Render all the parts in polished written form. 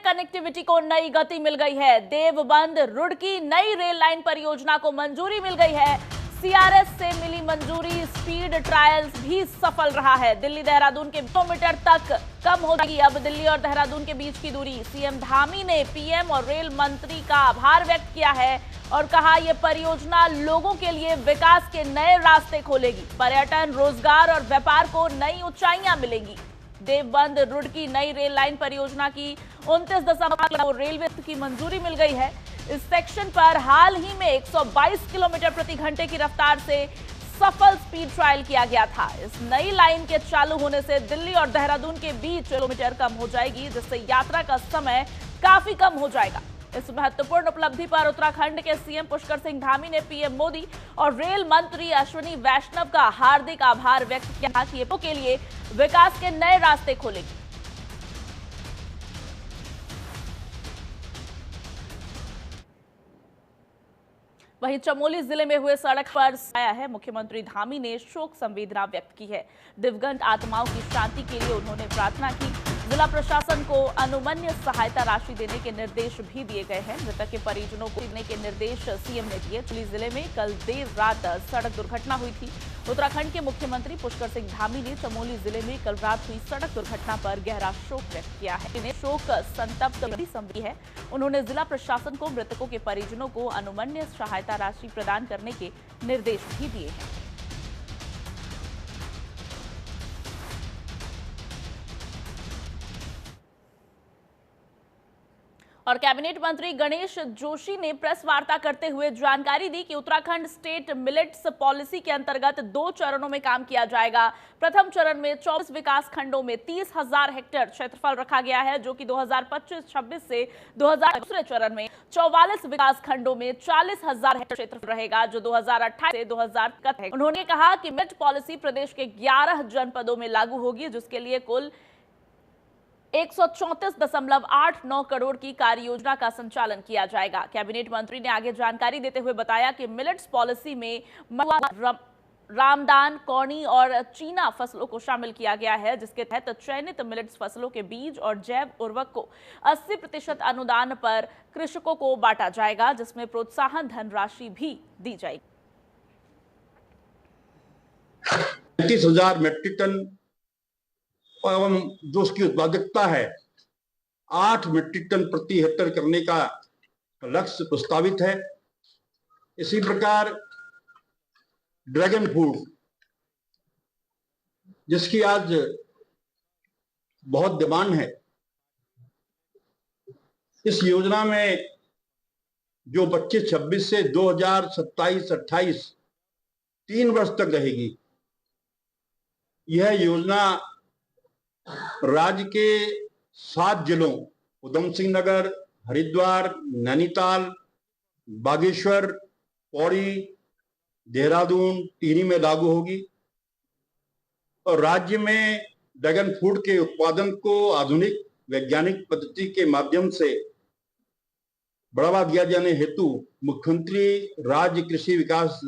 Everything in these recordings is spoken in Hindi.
कनेक्टिविटी को नई गति मिल गई है। देवबंद रुड़की नई रेल लाइन परियोजना को मंजूरी मिल गई है। सीआरएस से मिली मंजूरी, स्पीड ट्रायल्स भी सफल रहा है। दिल्ली देहरादून के किलोमीटर तक कम हो जाएगी अब दिल्ली और देहरादून के बीच की दूरी। सीएम धामी ने पीएम और रेल मंत्री का आभार व्यक्त किया है और कहा यह परियोजना लोगों के लिए विकास के नए रास्ते खोलेगी। पर्यटन, रोजगार और व्यापार को नई ऊंचाइयां मिलेंगी। देवबंद रुड़की नई रेल लाइन परियोजना की 29.2 रेलवे की मंजूरी मिल गई है। इस सेक्शन पर हाल ही में 122 किलोमीटर प्रति घंटे की रफ्तार से सफल स्पीड ट्रायल किया गया था। इस नई लाइन के चालू होने से दिल्ली और देहरादून के बीच किलोमीटर कम हो जाएगी, जिससे यात्रा का समय काफी कम हो जाएगा। इस महत्वपूर्ण उपलब्धि पर उत्तराखंड के सीएम पुष्कर सिंह धामी ने पीएम मोदी और रेल मंत्री अश्विनी वैष्णव का हार्दिक आभार व्यक्त किया कि ये के लिए विकास के नए रास्ते खोलेगी। वहीं चमोली जिले में हुए सड़क पर आया है। मुख्यमंत्री धामी ने शोक संवेदना व्यक्त की है। दिवंगत आत्माओं की शांति के लिए उन्होंने प्रार्थना की। जिला प्रशासन को अनुमन्य सहायता राशि देने के निर्देश भी दिए गए हैं। मृतक के परिजनों को देने के निर्देश सीएम ने दिए। चमोली जिले में कल देर रात सड़क दुर्घटना हुई थी। उत्तराखंड के मुख्यमंत्री पुष्कर सिंह धामी ने चमोली जिले में कल रात हुई सड़क दुर्घटना पर गहरा शोक व्यक्त किया है। इन्हें शोक संतप्त संवी है। उन्होंने जिला प्रशासन को मृतकों के परिजनों को अनुमन्य सहायता राशि प्रदान करने के निर्देश भी दिए हैं। और कैबिनेट मंत्री गणेश जोशी ने प्रेस वार्ता करते हुए जानकारी दी कि उत्तराखंड स्टेट मिलेट्स पॉलिसी के अंतर्गत 2 चरणों में काम किया जाएगा। प्रथम चरण में 24 विकास खंडों में 30,000 हेक्टेयर क्षेत्रफल रखा गया है, जो कि 2025-26 से 2000। दूसरे चरण में 44 विकास खंडों में 40,000 हेक्टेयर क्षेत्रफल रहेगा, जो 2028 से 2000 तक है। उन्होंने कहा कि मिलेट पॉलिसी प्रदेश के 11 जनपदों में लागू होगी, जिसके लिए कुल 134.89 करोड़ की कार्य योजना का संचालन किया जाएगा। कैबिनेट मंत्री ने आगे जानकारी देते हुए बताया कि मिलेट्स पॉलिसी में रामदान, कौनी और चीना फसलों को शामिल किया गया है, जिसके तहत चयनित मिलेट्स फसलों के बीज और जैव उर्वरक को 80% अनुदान पर कृषकों को बांटा जाएगा, जिसमें प्रोत्साहन धनराशि भी दी जाएगी। 35,000 मीट्रिक टन एवं जो उसकी उत्पादकता है 8 मीट्रिक टन प्रति हेक्टेयर करने का लक्ष्य प्रस्तावित है। इसी प्रकार ड्रैगन फ्रूट, जिसकी आज बहुत डिमांड है, इस योजना में जो 25-26 से 2027-28 3 वर्ष तक रहेगी। यह योजना राज्य के 7 जिलों उधम सिंह नगर, हरिद्वार, नैनीताल, बागेश्वर, पौड़ी, देहरादून, टिहरी में लागू होगी और राज्य में ड्रैगन फ्रूट के उत्पादन को आधुनिक वैज्ञानिक पद्धति के माध्यम से बढ़ावा दिया जाने हेतु मुख्यमंत्री राज्य कृषि विकास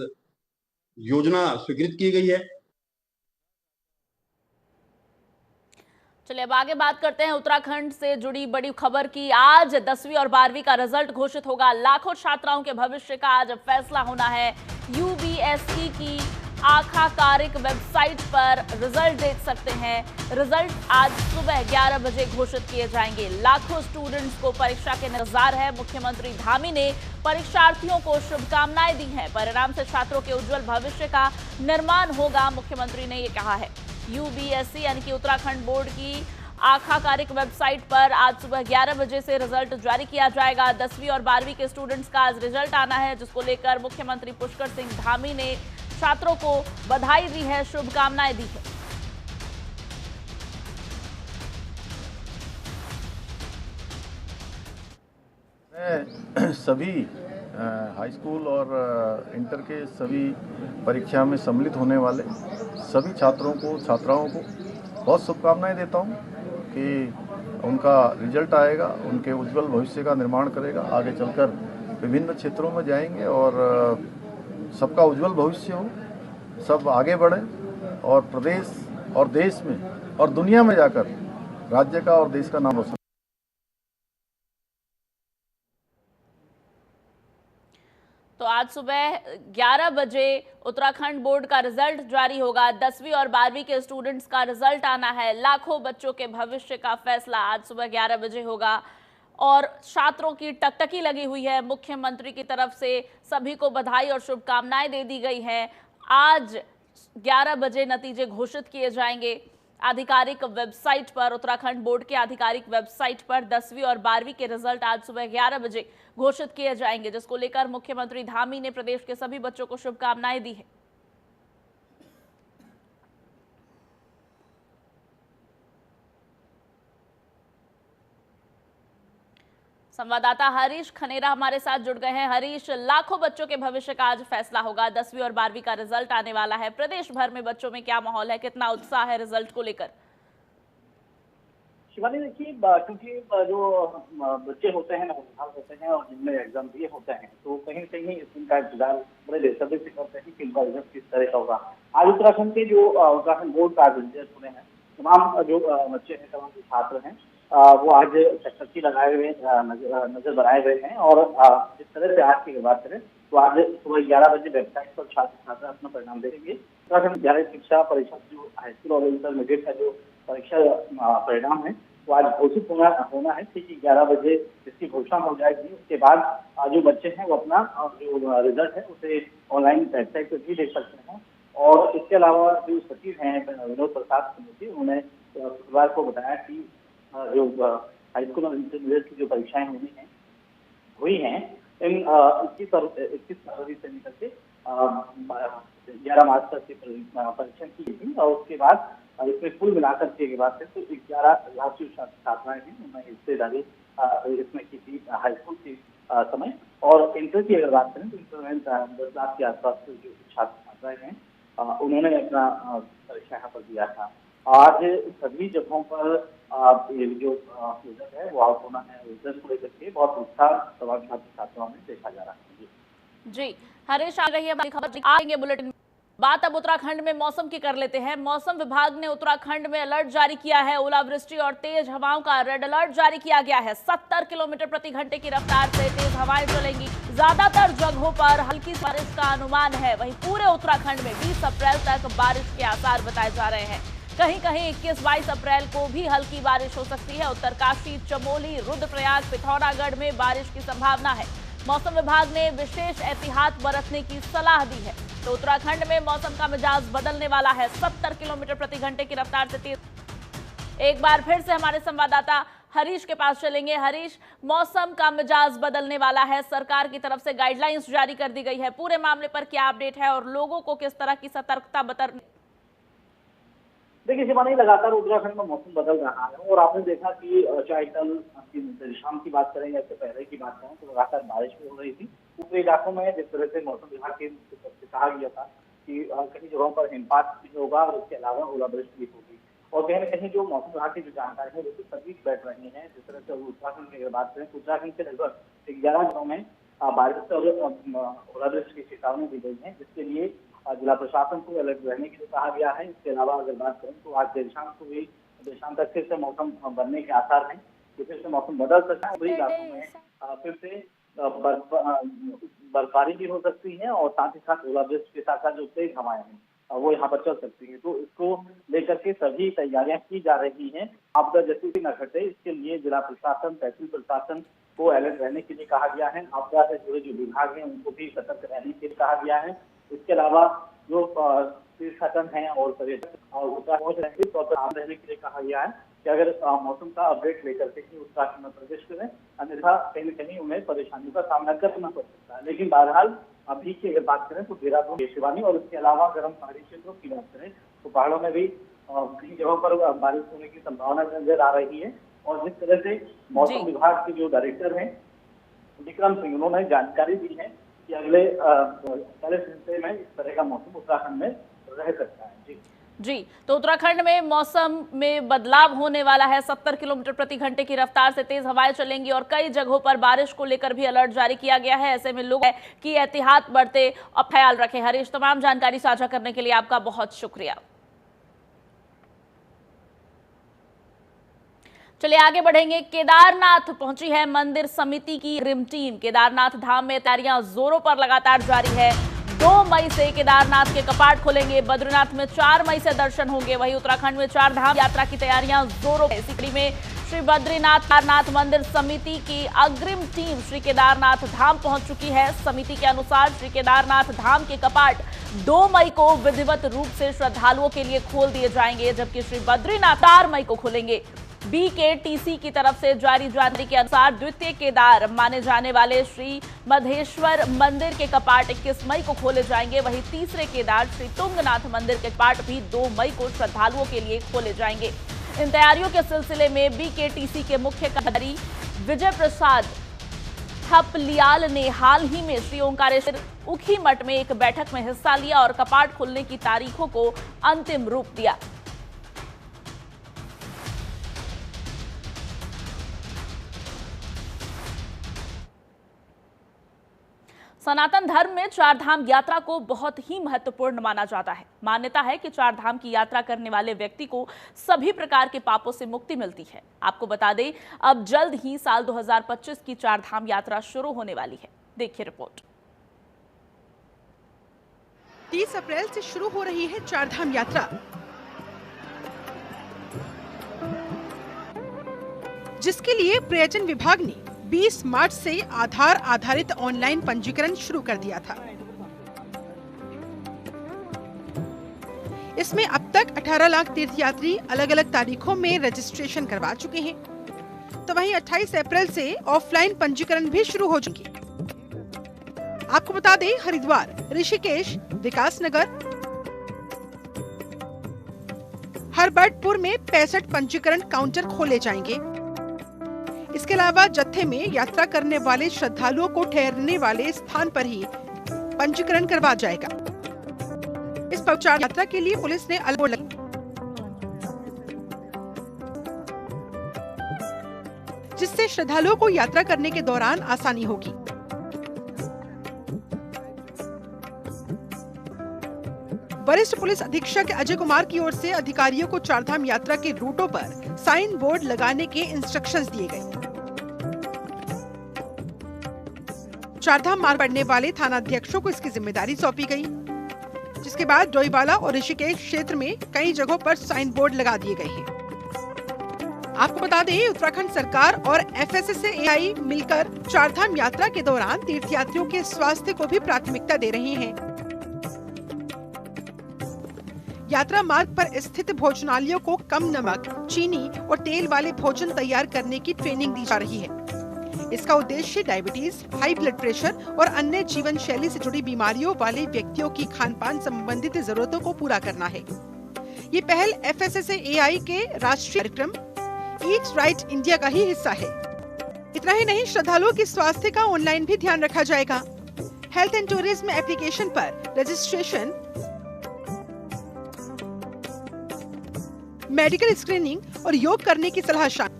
योजना स्वीकृत की गई है। चलिए अब आगे बात करते हैं उत्तराखंड से जुड़ी बड़ी खबर की। आज 10वीं और 12वीं का रिजल्ट घोषित होगा। लाखों छात्राओं के भविष्य का आज फैसला होना है। यूबीएसई की आधिकारिक वेबसाइट पर रिजल्ट देख सकते हैं। रिजल्ट आज सुबह 11 बजे घोषित किए जाएंगे। लाखों स्टूडेंट्स को परीक्षा के इंतजार है। मुख्यमंत्री धामी ने परीक्षार्थियों को शुभकामनाएं दी हैं। परिणाम से छात्रों के उज्जवल भविष्य का निर्माण होगा, मुख्यमंत्री ने ये कहा है। यूबीएसई यानी कि उत्तराखंड बोर्ड की आधिकारिक वेबसाइट पर आज सुबह 11 बजे से रिजल्ट जारी किया जाएगा। 10वीं और 12वीं के स्टूडेंट्स का आज रिजल्ट आना है, जिसको लेकर मुख्यमंत्री पुष्कर सिंह धामी ने छात्रों को बधाई दी है, शुभकामनाएं दी है। मैं सभी हाई स्कूल और इंटर के सभी परीक्षा में सम्मिलित होने वाले सभी छात्रों को, छात्राओं को बहुत शुभकामनाएं देता हूं कि उनका रिजल्ट आएगा, उनके उज्जवल भविष्य का निर्माण करेगा। आगे चलकर विभिन्न क्षेत्रों में जाएंगे और सबका उज्जवल भविष्य हो, सब आगे बढ़ें और प्रदेश और देश में और दुनिया में जाकर राज्य का और देश का नाम रोशन तो आज सुबह 11 बजे उत्तराखंड बोर्ड का रिजल्ट जारी होगा। 10वीं और 12वीं के स्टूडेंट्स का रिजल्ट आना है। लाखों बच्चों के भविष्य का फैसला आज सुबह 11 बजे होगा और छात्रों की टकटकी लगी हुई है। मुख्यमंत्री की तरफ से सभी को बधाई और शुभकामनाएं दे दी गई हैं। आज 11 बजे नतीजे घोषित किए जाएंगे आधिकारिक वेबसाइट पर। उत्तराखंड बोर्ड के आधिकारिक वेबसाइट पर 10वीं और 12वीं के रिजल्ट आज सुबह 11 बजे घोषित किए जाएंगे, जिसको लेकर मुख्यमंत्री धामी ने प्रदेश के सभी बच्चों को शुभकामनाएं दी है। संवाददाता हरीश खनेरा हमारे साथ जुड़ गए हैं। हरीश, लाखों बच्चों के भविष्य का आज फैसला होगा। 10वीं और 12वीं का रिजल्ट आने वाला है। प्रदेश भर में बच्चों में क्या माहौल है, कितना उत्साह है रिजल्ट को लेकर? शिवानी, देखिए, क्योंकि जो बच्चे होते हैं, नवोत्थान होते हैं और जिनमें एग्जाम दिए होते हैं, तो कहीं न कहीं इनका इंतजार बड़े बेसब्री से करते हैं कि इनका रिजल्ट किस तरह का होगा। आज उत्तराखंड के जो उत्तराखंड बोर्ड का रिजल्ट हुए हैं, तमाम जो बच्चे हैं, तमाम जो छात्र हैं, वो आज टकटकी लगाए हुए नजर बनाए हुए हैं। और जिस तरह से आज की बात करें तो आज सुबह 11 बजे वेबसाइट पर छात्र छात्र अपना परिणाम देंगे। उत्तराखंड विद्यालय शिक्षा परिषद जो हाईस्कूल और इंटरमीडिएट का जो परीक्षा परिणाम है वो आज घोषित होना है। ठीक 11 बजे इसकी घोषणा हो जाएगी। उसके बाद जो बच्चे हैं वो अपना जो रिजल्ट है उसे ऑनलाइन वेबसाइट पर भी देख सकते हैं। और इसके अलावा जो सचिव हैं विनोद प्रसाद समिति, उन्होंने शुक्रवार को बताया कि जो हाईस्कूल और इंटरमीडिएट की जो परीक्षाएं हुई हैं इन 21 फरवरी से निकल के 11 मार्च तक की परीक्षा की गई। और उसके बाद इसमें कुल मिलाकर के बात करें तो 11 लाख जो छात्राएं हैं उन्होंने हिस्सेदारी इसमें की थी हाईस्कूल के समय। और इंटर की अगर बात करें तो इंटर में 10 लाख के आसपास जो छात्र छात्राएं हैं उन्होंने अपना परीक्षा यहाँ पर दिया था। आज सभी जगहों पर जो रिजल्ट है वो आउट होना है। रिजल्ट को लेकर के बहुत उत्साह तमाम छात्र छात्राओं में देखा जा रहा है। जी हरीश, आ रही है हमारी खबर, आएंगे बुलेटिन। बात अब उत्तराखंड में मौसम की कर लेते हैं। मौसम विभाग ने उत्तराखंड में अलर्ट जारी किया है। ओलावृष्टि और तेज हवाओं का रेड अलर्ट जारी किया गया है। 70 किलोमीटर प्रति घंटे की रफ्तार से तेज हवाएं चलेंगी। ज्यादातर जगहों पर हल्की बारिश का अनुमान है। वहीं पूरे उत्तराखंड में 20 अप्रैल तक बारिश के आसार बताए जा रहे हैं। कहीं कहीं 21-22 अप्रैल को भी हल्की बारिश हो सकती है। उत्तरकाशी, चमोली, रुद्रप्रयाग, पिथौरागढ़ में बारिश की संभावना है। मौसम विभाग ने विशेष एहतियात बरतने की सलाह दी है। तो उत्तराखंड में मौसम का मिजाज बदलने वाला है। 70 किलोमीटर प्रति घंटे की रफ्तार से तेज। एक बार फिर से हमारे संवाददाता हरीश के पास चलेंगे। हरीश, मौसम का मिजाज बदलने वाला है। सरकार की तरफ से गाइडलाइंस जारी कर दी गई है। पूरे मामले पर क्या अपडेट है और लोगों को किस तरह की सतर्कता बरतनी? देखिए शिवानी, लगातार उत्तराखंड में मौसम बदल रहा है और आपने देखा कि चाहे कल शाम की बात करें या इससे पहले की बात करें तो लगातार बारिश भी हो रही थी ऊपरी इलाकों में। जिस तरह से मौसम विभाग की तरफ से कहा गया था कि कई जगहों पर हिमपात भी होगा और उसके अलावा ओलावृष्टि भी होगी। और कहीं न कहीं जो मौसम विभाग की जो जानकारी है वो सभी बैठ रही है। जिस तरह से उत्तराखंड की अगर बात करें तो उत्तराखंड के लगभग 11 जिलों में बारिश और ओलावृष्टि की चेतावनी दी गई है, जिसके लिए जिला प्रशासन को अलर्ट रहने के लिए कहा गया है। इसके अलावा अगर बात करें तो आज देर शाम तक फिर से मौसम बनने के आसार हैं। फिर से मौसम बदल सकता है। वही इलाकों में फिर से बर्फबारी भी हो सकती है और साथ ही साथ ओलावृष्टि के साथ साथ जो तेज हवाएं हैं वो यहाँ पर चल सकती है। तो इसको लेकर के सभी तैयारियां की जा रही हैं। आपदा जैसी भी न घटे इसके लिए जिला प्रशासन, तहसील प्रशासन को अलर्ट रहने के लिए कहा गया है। आपदा से जुड़े जो विभाग हैं उनको भी सतर्क रहने के लिए कहा गया है। इसके अलावा जो तीर्थयात्री हैं और पर्यटक और उत्तराखंड रहने के लिए कहा गया है कि अगर मौसम का अपडेट लेकर के ही उत्तराखंड में प्रवेश करें, अन्यथा कहीं न कहीं उन्हें परेशानियों का सामना करना पड़ सकता है। लेकिन बहरहाल अभी की अगर बात करें तो देहरादून, शिवानी और इसके अलावा अगर हम पहाड़ी क्षेत्रों की बात करें तो पहाड़ों में भी कई जगहों पर बारिश होने की संभावना नजर आ रही है। और जिस तरह से मौसम विभाग के जो डायरेक्टर हैं विक्रम सिंह, उन्होंने जानकारी दी है कि अगले 40 घंटे में इस तरह का मौसम उत्तराखंड में रह सकता है। जी, तो उत्तराखंड में मौसम में बदलाव होने वाला है। 70 किलोमीटर प्रति घंटे की रफ्तार से तेज हवाएं चलेंगी और कई जगहों पर बारिश को लेकर भी अलर्ट जारी किया गया है। ऐसे में लोग की एहतियात बरते और ख्याल रखें। हरीश, तमाम जानकारी साझा करने के लिए आपका बहुत शुक्रिया। चलिए आगे बढ़ेंगे। केदारनाथ पहुंची है मंदिर समिति की अग्रिम टीम। केदारनाथ धाम में तैयारियां जोरों पर लगातार जारी है। 2 मई से केदारनाथ के कपाट खुलेंगे। बद्रीनाथ में 4 मई से दर्शन होंगे। वहीं उत्तराखंड में 4 धाम यात्रा की तैयारियां जोरों पर। इसी कड़ी में श्री बद्रीनाथ केदारनाथ मंदिर समिति की अग्रिम टीम श्री केदारनाथ धाम पहुंच चुकी है। समिति के अनुसार श्री केदारनाथ धाम के कपाट 2 मई को विधिवत रूप से श्रद्धालुओं के लिए खोल दिए जाएंगे, जबकि श्री बद्रीनाथ 4 मई को खुलेंगे। BKTC की तरफ से जारी जानकारी के अनुसार द्वितीय केदार माने जाने वाले श्री मधेश्वर मंदिर के कपाट 21 मई को खोले जाएंगे। वहीं तीसरे केदार श्री तुंगनाथ मंदिर के कपाट भी 2 मई को श्रद्धालुओं के लिए खोले जाएंगे। इन तैयारियों के सिलसिले में BKTC के मुख्य कार्यकारी विजय प्रसाद थपलियाल ने हाल ही में श्री ओंकारेश्वर उखी मठ में एक बैठक में हिस्सा लिया और कपाट खुलने की तारीखों को अंतिम रूप दिया। सनातन धर्म में 4 धाम यात्रा को बहुत ही महत्वपूर्ण माना जाता है। मान्यता है कि 4 धाम की यात्रा करने वाले व्यक्ति को सभी प्रकार के पापों से मुक्ति मिलती है। आपको बता दें, अब जल्द ही साल 2025 की 4 धाम यात्रा शुरू होने वाली है। देखिए रिपोर्ट। 30 अप्रैल से शुरू हो रही है 4 धाम यात्रा, जिसके लिए पर्यटन विभाग ने 20 मार्च से आधार आधारित ऑनलाइन पंजीकरण शुरू कर दिया था। इसमें अब तक 18 लाख तीर्थयात्री अलग अलग तारीखों में रजिस्ट्रेशन करवा चुके हैं। तो वहीं 28 अप्रैल से ऑफलाइन पंजीकरण भी शुरू हो चुकी। आपको बता दें, हरिद्वार, ऋषिकेश, विकासनगर, हरबर्टपुर में 65 पंजीकरण काउंटर खोले जाएंगे। इसके अलावा जत्थे में यात्रा करने वाले श्रद्धालुओं को ठहरने वाले स्थान पर ही पंजीकरण करवा जाएगा। इस प्रचार यात्रा के लिए पुलिस ने अलग बोर्ड लगाया, जिससे श्रद्धालुओं को यात्रा करने के दौरान आसानी होगी। वरिष्ठ पुलिस अधीक्षक अजय कुमार की ओर से अधिकारियों को 4 धाम यात्रा के रूटों पर साइन बोर्ड लगाने के इंस्ट्रक्शंस दिए गए। 4 धाम मार्ग पड़ने वाले थाना अध्यक्षों को इसकी जिम्मेदारी सौंपी गई, जिसके बाद डोईवाला और ऋषिकेश क्षेत्र में कई जगहों पर साइन बोर्ड लगा दिए गए हैं। आपको बता दें, उत्तराखंड सरकार और FSSAI मिलकर 4 धाम यात्रा के दौरान तीर्थयात्रियों के स्वास्थ्य को भी प्राथमिकता दे रहे हैं। यात्रा मार्ग पर स्थित भोजनालयों को कम नमक, चीनी और तेल वाले भोजन तैयार करने की ट्रेनिंग दी जा रही है। इसका उद्देश्य डायबिटीज, हाई ब्लड प्रेशर और अन्य जीवन शैली से जुड़ी बीमारियों वाले व्यक्तियों की खान-पान संबंधित जरूरतों को पूरा करना है। ये पहल FSSAI के राष्ट्रीय कार्यक्रम ईट राइट इंडिया का ही हिस्सा है। इतना ही नहीं, श्रद्धालुओं के स्वास्थ्य का ऑनलाइन भी ध्यान रखा जाएगा। हेल्थ एंड टूरिज्म एप्लीकेशन पर रजिस्ट्रेशन, मेडिकल स्क्रीनिंग और योग करने की सलाह शामिल।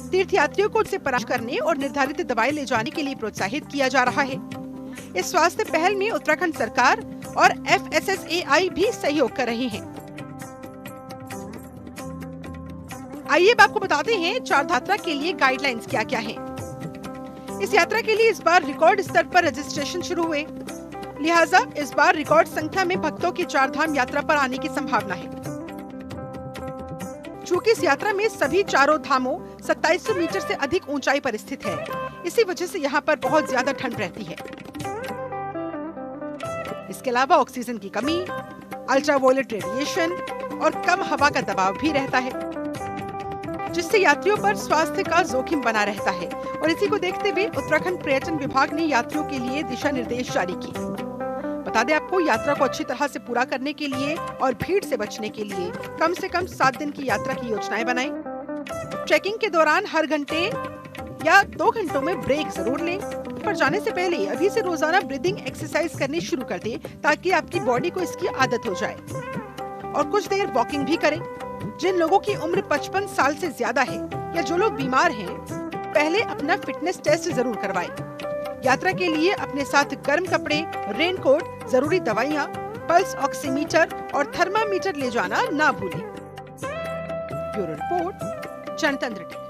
तीर्थयात्रियों को उनसे परामर्श करने और निर्धारित दवाएं ले जाने के लिए प्रोत्साहित किया जा रहा है। इस स्वास्थ्य पहल में उत्तराखंड सरकार और FSSAI भी सहयोग कर रहे हैं। आइए अब आपको बताते हैं 4 धाम यात्रा के लिए गाइडलाइंस क्या क्या हैं। इस यात्रा के लिए इस बार रिकॉर्ड स्तर पर रजिस्ट्रेशन शुरू हुए, लिहाजा इस बार रिकॉर्ड संख्या में भक्तों की 4 धाम यात्रा पर आने की संभावना है। चूंकि इस यात्रा में सभी 4 धामों 2700 मीटर से अधिक ऊंचाई पर स्थित है, इसी वजह से यहाँ पर बहुत ज्यादा ठंड रहती है। इसके अलावा ऑक्सीजन की कमी, अल्ट्रावायलेट रेडिएशन और कम हवा का दबाव भी रहता है, जिससे यात्रियों पर स्वास्थ्य का जोखिम बना रहता है। और इसी को देखते हुए उत्तराखंड पर्यटन विभाग ने यात्रियों के लिए दिशा निर्देश जारी किए। बता दें आपको, यात्रा को अच्छी तरह से पूरा करने के लिए और भीड़ से बचने के लिए कम से कम 7 दिन की यात्रा की योजनाएं बनाएं। ट्रैकिंग के दौरान हर घंटे या 2 घंटों में ब्रेक जरूर लें। पर जाने से पहले अभी से रोजाना ब्रीदिंग एक्सरसाइज करनी शुरू कर दें, ताकि आपकी बॉडी को इसकी आदत हो जाए। और कुछ देर वॉकिंग भी करें। जिन लोगों की उम्र 55 साल से ज्यादा है या जो लोग बीमार हैं, पहले अपना फिटनेस टेस्ट जरूर करवाएं। यात्रा के लिए अपने साथ गर्म कपड़े, रेनकोट, जरूरी दवाइयाँ, पल्स ऑक्सीमीटर और थर्मामीटर ले जाना ना भूलें। ब्यूरो रिपोर्ट, जनतंत्र टीवी।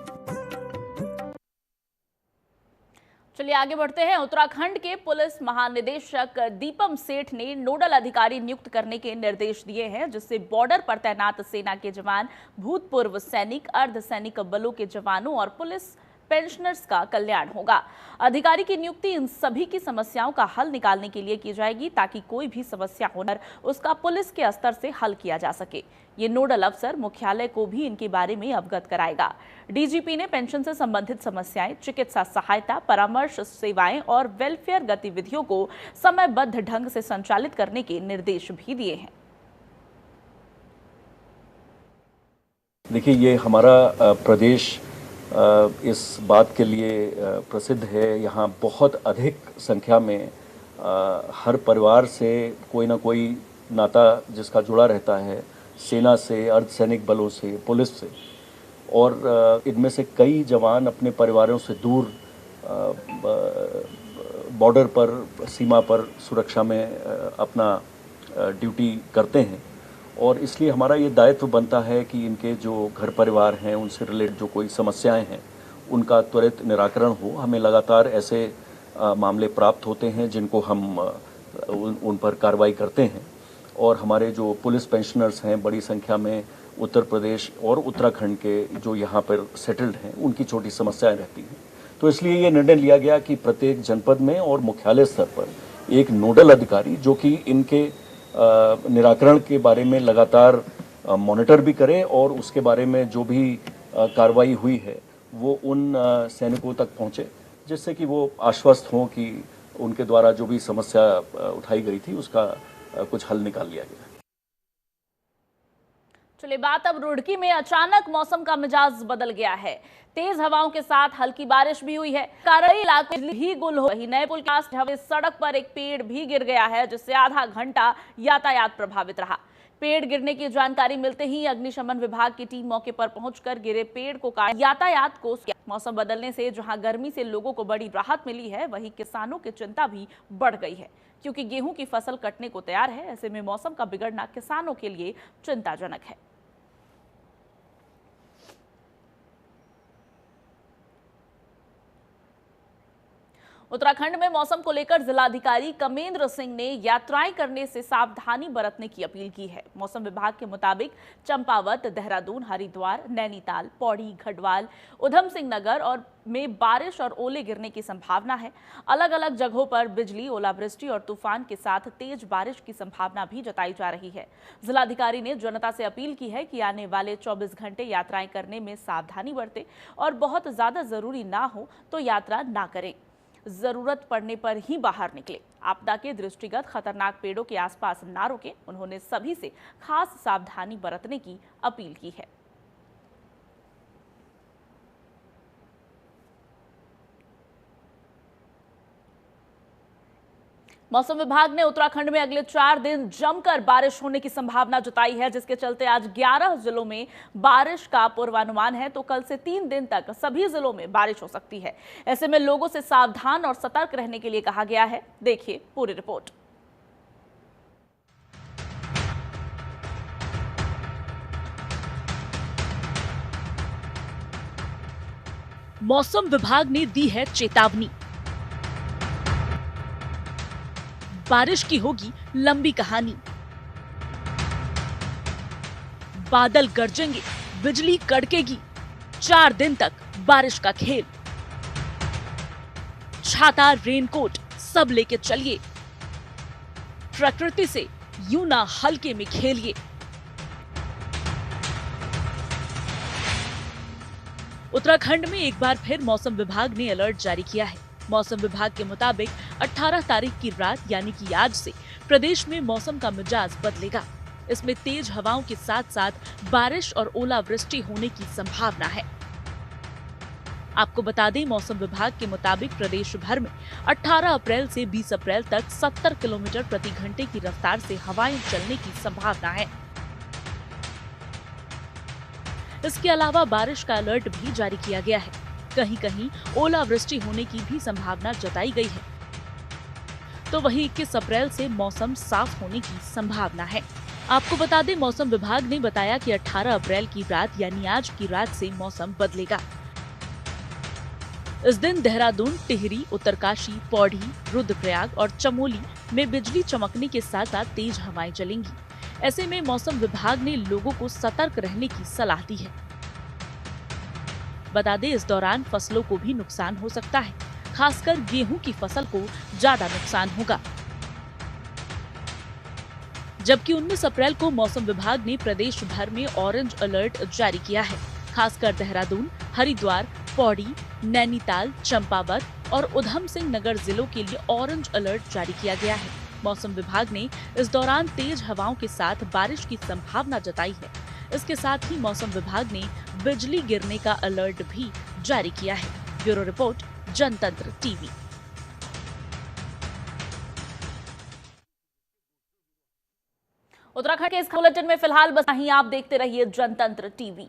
चलिए आगे बढ़ते हैं। उत्तराखंड के पुलिस महानिदेशक दीपम सेठ ने नोडल अधिकारी नियुक्त करने के निर्देश दिए हैं, जिससे बॉर्डर पर तैनात सेना के जवान, भूतपूर्व सैनिक, अर्धसैनिक बलों के जवानों और पुलिस पेंशनर्स का कल्याण होगा। अधिकारी की नियुक्ति इन सभी की समस्याओं का हल निकालने के लिए की जाएगी, ताकि कोई भी समस्या होने पर उसका पुलिस के स्तर से हल किया जा सके। ये नोडल अफसर मुख्यालय को भी इनके बारे में अवगत कराएगा। डीजीपी ने पेंशन से संबंधित समस्याएं, चिकित्सा सहायता, परामर्श सेवाएं और वेलफेयर गतिविधियों को समयबद्ध ढंग से संचालित करने के निर्देश भी दिए हैं। देखिए, ये हमारा प्रदेश इस बात के लिए प्रसिद्ध है। यहाँ बहुत अधिक संख्या में हर परिवार से कोई ना कोई नाता जिसका जुड़ा रहता है, सेना से, अर्धसैनिक बलों से, पुलिस से, और इनमें से कई जवान अपने परिवारों से दूर बॉर्डर पर, सीमा पर सुरक्षा में अपना ड्यूटी करते हैं। और इसलिए हमारा ये दायित्व बनता है कि इनके जो घर परिवार हैं, उनसे रिलेटेड जो कोई समस्याएं हैं, उनका त्वरित निराकरण हो। हमें लगातार ऐसे मामले प्राप्त होते हैं जिनको हम उन पर कार्रवाई करते हैं। और हमारे जो पुलिस पेंशनर्स हैं, बड़ी संख्या में उत्तर प्रदेश और उत्तराखंड के जो यहाँ पर सेटल्ड हैं, उनकी छोटी समस्याएं रहती हैं। तो इसलिए ये निर्णय लिया गया कि प्रत्येक जनपद में और मुख्यालय स्तर पर एक नोडल अधिकारी, जो कि इनके निराकरण के बारे में लगातार मॉनिटर भी करे और उसके बारे में जो भी कार्रवाई हुई है वो उन सैनिकों तक पहुंचे, जिससे कि वो आश्वस्त हों कि उनके द्वारा जो भी समस्या उठाई गई थी उसका कुछ हल निकाल लिया गया। चलिए बात अब रुड़की में अचानक मौसम का मिजाज बदल गया है। तेज हवाओं के साथ हल्की बारिश भी हुई है। कई इलाके भी गुल हो रही। नए पुल के सड़क पर एक पेड़ भी गिर गया है, जिससे आधा घंटा यातायात प्रभावित रहा। पेड़ गिरने की जानकारी मिलते ही अग्निशमन विभाग की टीम मौके पर पहुंचकर गिरे पेड़ को काट यातायात को। मौसम बदलने से जहां गर्मी से लोगों को बड़ी राहत मिली है, वहीं किसानों की चिंता भी बढ़ गई है, क्योंकि गेहूं की फसल कटने को तैयार है। ऐसे में मौसम का बिगड़ना किसानों के लिए चिंताजनक है। उत्तराखंड में मौसम को लेकर जिलाधिकारी कमेंद्र सिंह ने यात्राएं करने से सावधानी बरतने की अपील की है। मौसम विभाग के मुताबिक चंपावत, देहरादून, हरिद्वार, नैनीताल, पौड़ी, गढ़वाल, उधम सिंह नगर और में बारिश और ओले गिरने की संभावना है। अलग अलग जगहों पर बिजली, ओलावृष्टि और तूफान के साथ तेज बारिश की संभावना भी जताई जा रही है। जिलाधिकारी ने जनता से अपील की है कि आने वाले 24 घंटे यात्राएं करने में सावधानी बरतें और बहुत ज्यादा जरूरी ना हो तो यात्रा ना करें। जरूरत पड़ने पर ही बाहर निकले। आपदा के दृष्टिगत खतरनाक पेड़ों के आसपास ना रुकें। उन्होंने सभी से खास सावधानी बरतने की अपील की है। मौसम विभाग ने उत्तराखंड में अगले 4 दिन जमकर बारिश होने की संभावना जताई है, जिसके चलते आज 11 जिलों में बारिश का पूर्वानुमान है। तो कल से 3 दिन तक सभी जिलों में बारिश हो सकती है। ऐसे में लोगों से सावधान और सतर्क रहने के लिए कहा गया है। देखिए पूरी रिपोर्ट। मौसम विभाग ने दी है चेतावनी। बारिश की होगी लंबी कहानी। बादल गरजेंगे, बिजली कड़केगी। 4 दिन तक बारिश का खेल। छाता, रेनकोट सब लेके चलिए। प्रकृति से यूं ना हल्के में खेलिए। उत्तराखंड में एक बार फिर मौसम विभाग ने अलर्ट जारी किया है। मौसम विभाग के मुताबिक 18 तारीख की रात यानी कि आज से प्रदेश में मौसम का मिजाज बदलेगा। इसमें तेज हवाओं के साथ साथ बारिश और ओलावृष्टि होने की संभावना है। आपको बता दें, मौसम विभाग के मुताबिक प्रदेश भर में 18 अप्रैल से 20 अप्रैल तक 70 किलोमीटर प्रति घंटे की रफ्तार से हवाएं चलने की संभावना है। इसके अलावा बारिश का अलर्ट भी जारी किया गया है। कहीं कहीं ओलावृष्टि होने की भी संभावना जताई गई है। तो वहीं 21 अप्रैल से मौसम साफ होने की संभावना है। आपको बता दें, मौसम विभाग ने बताया कि 18 अप्रैल की रात यानी आज की रात से मौसम बदलेगा। इस दिन देहरादून, टिहरी, उत्तरकाशी, पौड़ी, रुद्रप्रयाग और चमोली में बिजली चमकने के साथ साथ तेज हवाएं चलेंगी। ऐसे में मौसम विभाग ने लोगों को सतर्क रहने की सलाह दी है। बता दें, इस दौरान फसलों को भी नुकसान हो सकता है, खासकर गेहूं की फसल को ज्यादा नुकसान होगा। जबकि 19 अप्रैल को मौसम विभाग ने प्रदेश भर में ऑरेंज अलर्ट जारी किया है। खासकर देहरादून, हरिद्वार, पौड़ी, नैनीताल, चंपावत और उधम सिंह नगर जिलों के लिए ऑरेंज अलर्ट जारी किया गया है। मौसम विभाग ने इस दौरान तेज हवाओं के साथ बारिश की संभावना जताई है। इसके साथ ही मौसम विभाग ने बिजली गिरने का अलर्ट भी जारी किया है। ब्यूरो रिपोर्ट, जनतंत्र टीवी। उत्तराखंड के इस बुलेटिन में फिलहाल बस यहीं। आप देखते रहिए जनतंत्र टीवी।